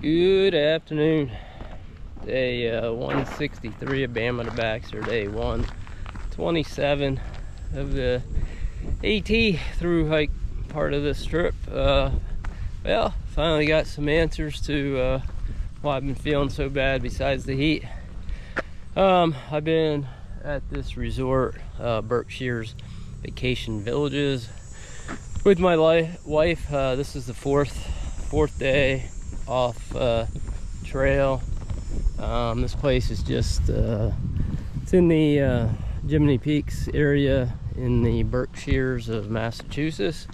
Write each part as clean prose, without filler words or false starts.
Good afternoon. Day 163 of Bama to Baxter, day 127 of the AT through hike part of this trip. Well, finally got some answers to why I've been feeling so bad besides the heat. I've been at this resort, Berkshire's Vacation Villages, with my wife. This is the fourth day off trail. This place is just it's in the Jiminy Peaks area in the Berkshires of Massachusetts.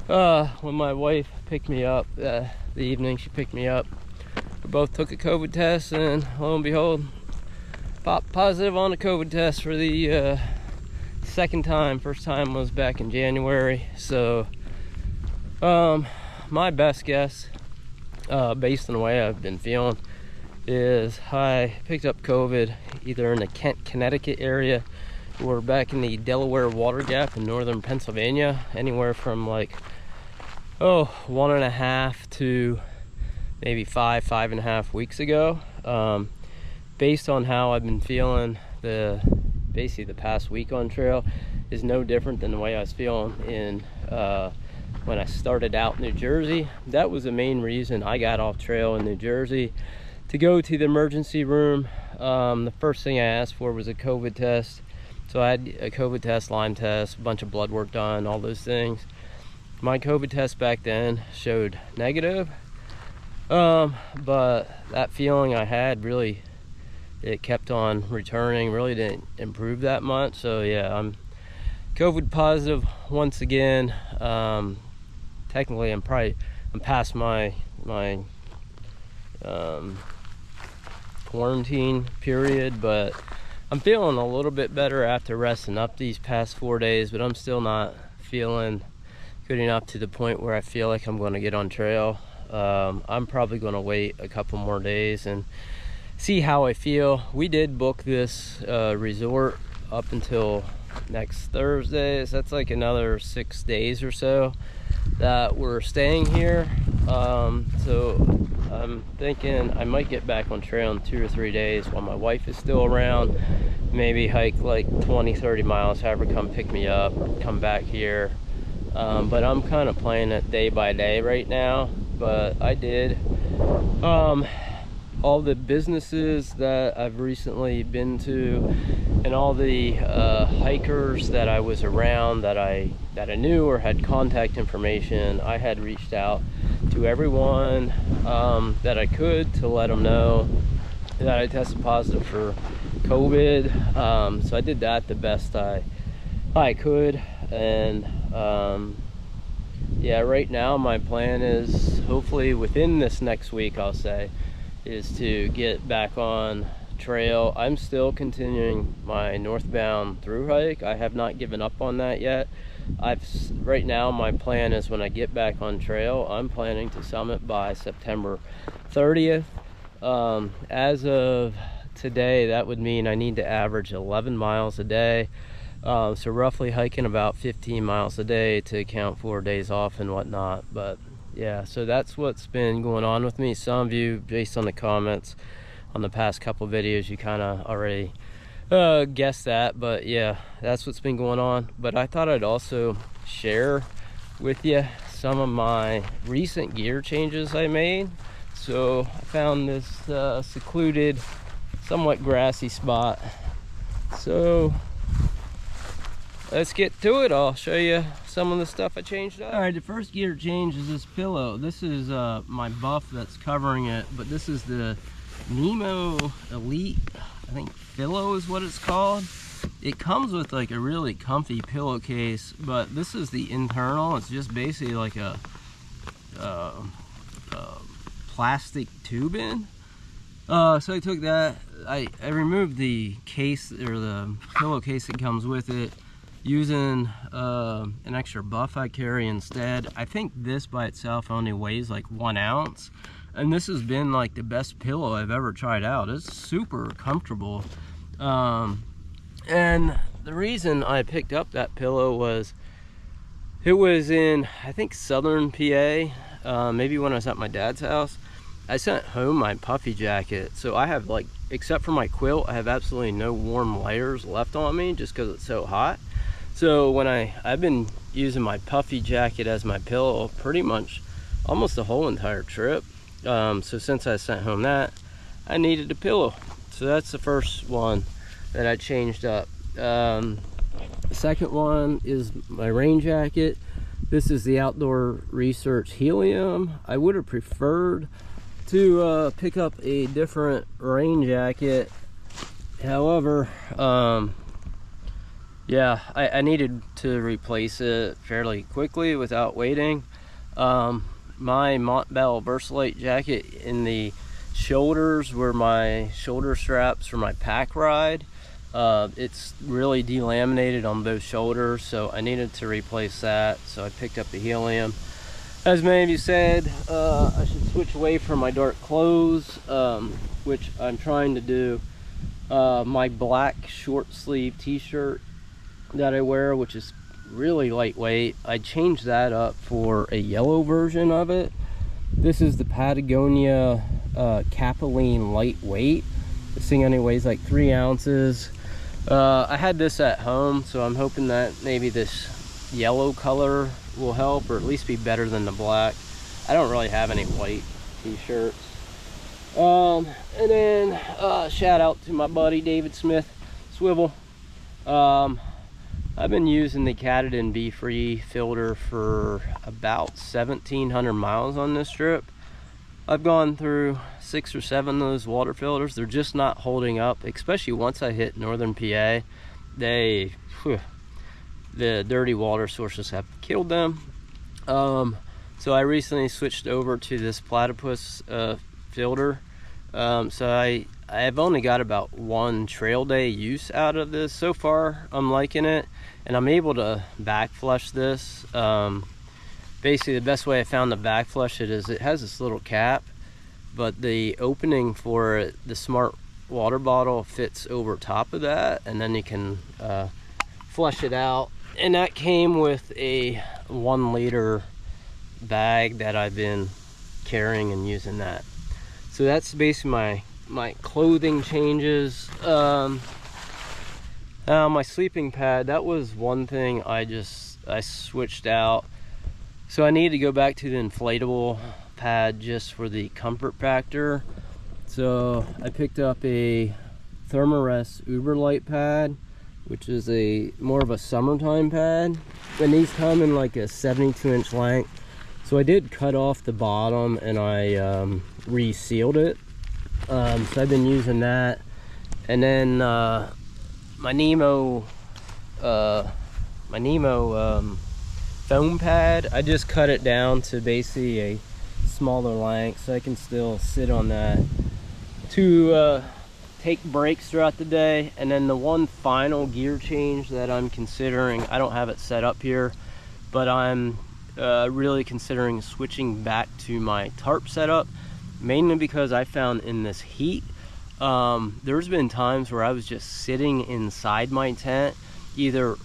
When my wife picked me up the evening she picked me up, we both took a COVID test, and lo and behold, popped positive on a COVID test for the second time. First time was back in January. So my best guess, based on the way I've been feeling, is I picked up COVID either in the Kent, Connecticut area or back in the Delaware Water Gap in northern Pennsylvania, anywhere from like 1.5 to maybe 5.5 weeks ago. Based on how I've been feeling, basically the past week on trail is no different than the way I was feeling in when I started out in New Jersey. That was the main reason I got off trail in New Jersey, to go to the emergency room. The first thing I asked for was a COVID test. So I had a COVID test, Lyme test, a bunch of blood work done, all those things. My COVID test back then showed negative, but that feeling I had, really, it kept on returning, really didn't improve that much. So yeah, I'm COVID positive once again. Technically I'm past my quarantine period, but I'm feeling a little bit better after resting up these past 4 days, but I'm still not feeling good enough to the point where I feel like I'm going to get on trail. I'm probably going to wait a couple more days and see how I feel. We did book this resort up until next Thursday, so that's like another 6 days or so that we're staying here. So I'm thinking I might get back on trail in 2 or 3 days while my wife is still around. Maybe hike like 20-30 miles, have her come pick me up, come back here. But I'm kind of playing it day by day right now. But I did all the businesses that I've recently been to, and all the hikers that I was around that I knew or had contact information. I had reached out to everyone that I could to let them know that I tested positive for COVID. So I did that the best I could, and yeah, right now my plan is, hopefully within this next week, I'll say, is to get back on trail. I'm still continuing my northbound through hike. I have not given up on that yet. Right now my plan is, when I get back on trail, I'm planning to summit by September 30th. As of today, that would mean I need to average 11 miles a day. So roughly hiking about 15 miles a day to account for days off and whatnot. But yeah, so that's what's been going on with me. Some of you, based on the comments on the past couple videos, you kind of already guessed that. But yeah, that's what's been going on. But I thought I'd also share with you some of my recent gear changes I made. So I found this secluded, somewhat grassy spot. So let's get to it. I'll show you some of the stuff I changed up. All right, the first gear change is this pillow. This is my buff that's covering it, but this is the Nemo Elite, I think pillow is what it's called. It comes with like a really comfy pillowcase, but this is the internal. It's just basically like a plastic tubing. So I took that, I removed the case, or the pillowcase that comes with it, using an extra buff I carry instead. I think this by itself only weighs like 1 ounce, and this has been like the best pillow I've ever tried out. It's super comfortable. And the reason I picked up that pillow was, it was in, I think, southern PA, maybe when I was at my dad's house, I sent home my puffy jacket, so I have, like, except for my quilt, I have absolutely no warm layers left on me just because it's so hot. So when I've been using my puffy jacket as my pillow pretty much almost the whole entire trip. So since I sent home that, I needed a pillow. So that's the first one that I changed up. The second one is my rain jacket. This is the Outdoor Research Helium. I would have preferred to pick up a different rain jacket. However, yeah, I needed to replace it fairly quickly without waiting. My Montbell Versalite jacket in the shoulders were my shoulder straps for my pack ride. It's really delaminated on both shoulders, so I needed to replace that. So I picked up the Helium. As many of you said, I should switch away from my dark clothes, which I'm trying to do. My black short sleeve t-shirt that I wear, which is really lightweight, I changed that up for a yellow version of it. This is the Patagonia Capilene lightweight. This thing only weighs like 3 ounces. I had this at home, so I'm hoping that maybe this yellow color will help, or at least be better than the black. I don't really have any white t-shirts. And then shout out to my buddy David Smith Swivel. I've been using the Katahdin Be Free filter for about 1,700 miles on this trip. I've gone through 6 or 7 of those water filters. They're just not holding up, especially once I hit northern PA. The dirty water sources have killed them. So I recently switched over to this Platypus filter. So I have only got about 1 trail day use out of this so far. I'm liking it, and I'm able to back flush this. Basically, the best way I found to back flush it is it has this little cap, but the opening for it, the smart water bottle fits over top of that, and then you can flush it out. And that came with a 1 liter bag that I've been carrying and using that. So that's basically my clothing changes. My sleeping pad, that was one thing I switched out. So I need to go back to the inflatable pad just for the comfort factor. So I picked up a Thermarest Uberlight pad, which is more of a summertime pad, and these come in like a 72-inch length. So I did cut off the bottom and I resealed it. So I've been using that. And then my Nemo foam pad, I just cut it down to basically a smaller length so I can still sit on that to take breaks throughout the day. And then the one final gear change that I'm considering, I don't have it set up here, but I'm really considering switching back to my tarp setup, mainly because I found in this heat, there's been times where I was just sitting inside my tent, either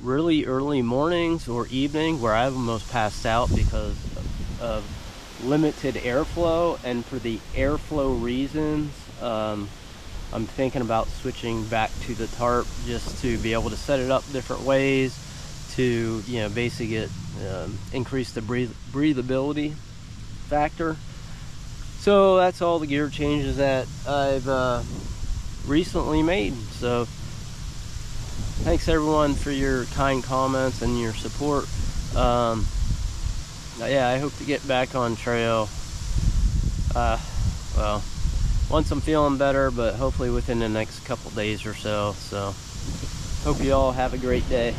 really early mornings or evening, where I almost passed out because of limited airflow. And for the airflow reasons, I'm thinking about switching back to the tarp just to be able to set it up different ways to, you know, basically increase the breathability factor. So that's all the gear changes that I've recently made. So thanks everyone for your kind comments and your support. Yeah, I hope to get back on trail. Well, once I'm feeling better, but hopefully within the next couple days or so. So hope you all have a great day.